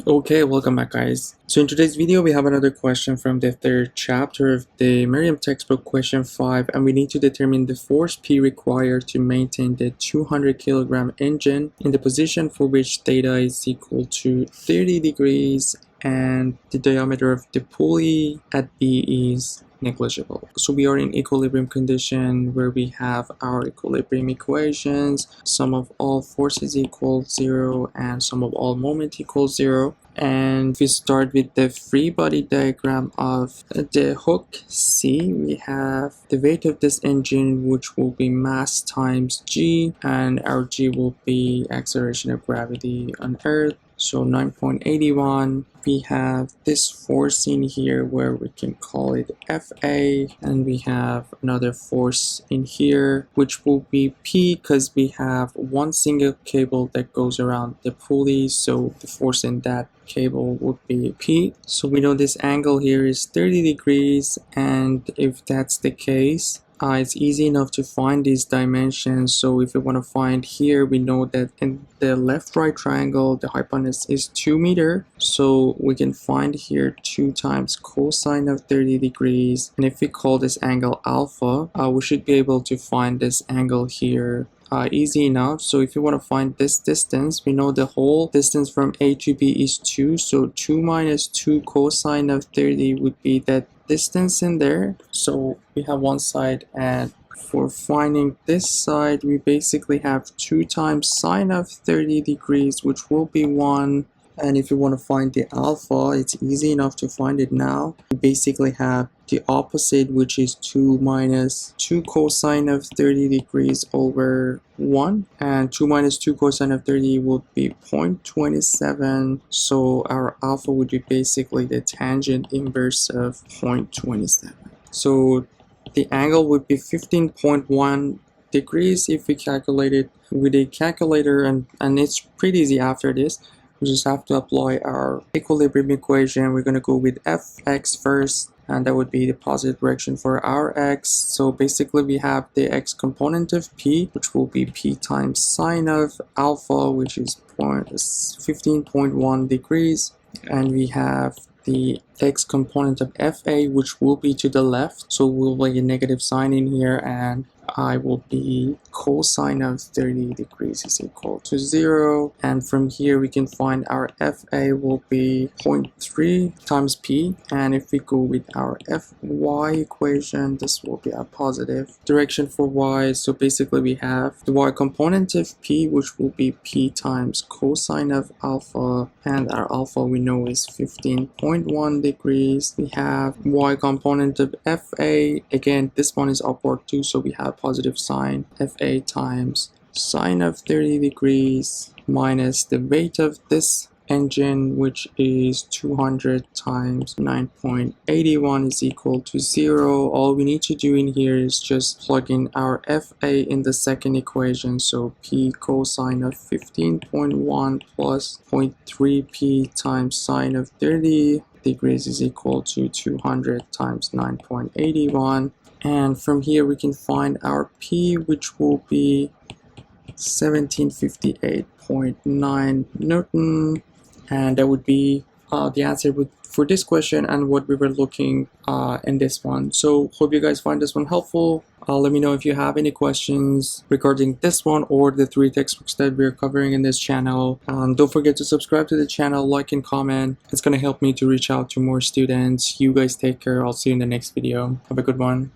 Okay, welcome back guys. So in today's video we have another question from the third chapter of the Meriam textbook, question 5, and we need to determine the force P required to maintain the 200 kilogram engine in the position for which theta is equal to 30 degrees and the diameter of the pulley at B is negligible. So we are in equilibrium condition where we have our equilibrium equations, sum of all forces equals 0 and sum of all moment equals 0. And we start with the free body diagram of the hook C. We have the weight of this engine, which will be mass times G, and our G will be acceleration of gravity on Earth. So 9.81. We have this force in here where we can call it FA, and we have another force in here which will be P because we have one single cable that goes around the pulley, so the force in that cable would be P. So we know this angle here is 30 degrees, and if that's the case, it's easy enough to find these dimensions. So if we want to find here, we know that in the left-right triangle the hypotenuse is 2 meters, so we can find here 2 times cosine of 30 degrees, and if we call this angle alpha, we should be able to find this angle here easy enough. So if you want to find this distance, we know the whole distance from A to B is 2, so 2 minus 2 cosine of 30 would be that distance in there. So we have one side, and for finding this side we basically have 2 times sine of 30 degrees, which will be 1. And if you want to find the alpha, it's easy enough to find it now. We basically have the opposite, which is 2 minus 2 cosine of 30 degrees over 1, and 2 minus 2 cosine of 30 would be 0.27. So our alpha would be basically the tangent inverse of 0.27. So the angle would be 15.1 degrees if we calculate it with a calculator, and it's pretty easy after this. We just have to apply our equilibrium equation. We're going to go with Fx first, and that would be the positive direction for our x. So basically we have the x component of P, which will be P times sine of alpha, which is 15.1 degrees, and we have the x component of FA, which will be to the left, so we'll be a negative sign in here, and I will be cosine of 30 degrees is equal to 0. And from here we can find our FA will be 0.3 times P, and if we go with our Fy equation, this will be a positive direction for y. So basically we have the y component of P, which will be P times cosine of alpha, and our alpha we know is 15.1 degrees. We have y component of FA, again this one is upward too, so we have positive sign FA times sine of 30 degrees minus the weight of this engine, which is 200 times 9.81 is equal to 0. All we need to do in here is just plug in our FA in the second equation, so P cosine of 15.1 plus 0.3 P times sine of 30 degrees is equal to 200 times 9.81. And from here we can find our P, which will be 1758.9 Newton, and that would be the answer for this question and what we were looking in this one. So hope you guys find this one helpful. Let me know if you have any questions regarding this one or the 3 textbooks that we're covering in this channel. Don't forget to subscribe to the channel, like and comment. It's going to help me to reach out to more students. You guys take care. I'll see you in the next video. Have a good one.